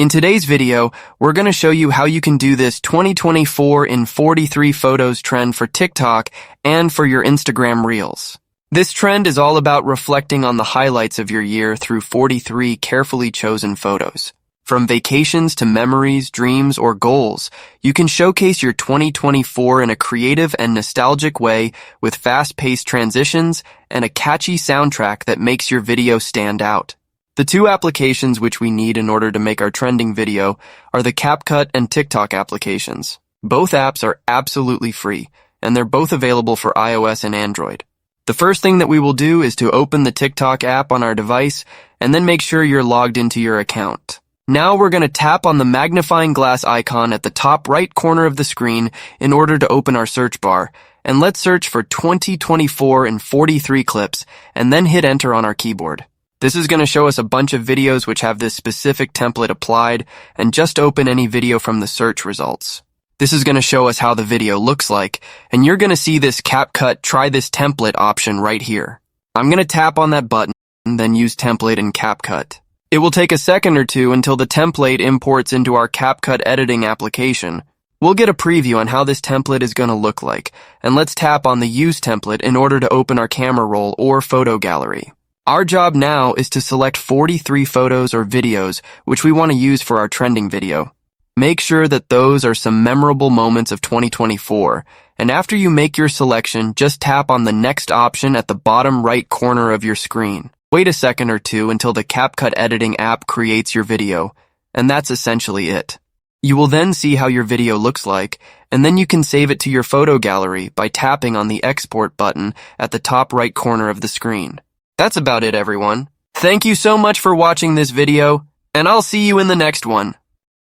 In today's video, we're going to show you how you can do this 2024 in 43 photos trend for TikTok and for your Instagram Reels. This trend is all about reflecting on the highlights of your year through 43 carefully chosen photos. From vacations to memories, dreams, or goals, you can showcase your 2024 in a creative and nostalgic way with fast-paced transitions and a catchy soundtrack that makes your video stand out. The two applications which we need in order to make our trending video are the CapCut and TikTok applications. Both apps are absolutely free, and they're both available for iOS and Android. The first thing that we will do is to open the TikTok app on our device and then make sure you're logged into your account. Now we're going to tap on the magnifying glass icon at the top right corner of the screen in order to open our search bar, and let's search for 2024 in 43 clips and then hit enter on our keyboard. This is going to show us a bunch of videos which have this specific template applied, and just open any video from the search results. This is going to show us how the video looks like, and you're going to see this CapCut Try This Template option right here. I'm going to tap on that button, then use Template in CapCut. It will take a second or two until the template imports into our CapCut editing application. We'll get a preview on how this template is going to look like, and let's tap on the Use Template in order to open our camera roll or photo gallery. Our job now is to select 43 photos or videos which we want to use for our trending video. Make sure that those are some memorable moments of 2024, and after you make your selection, just tap on the next option at the bottom right corner of your screen. Wait a second or two until the CapCut editing app creates your video, and that's essentially it. You will then see how your video looks like, and then you can save it to your photo gallery by tapping on the Export button at the top right corner of the screen. That's about it, everyone. Thank you so much for watching this video, and I'll see you in the next one.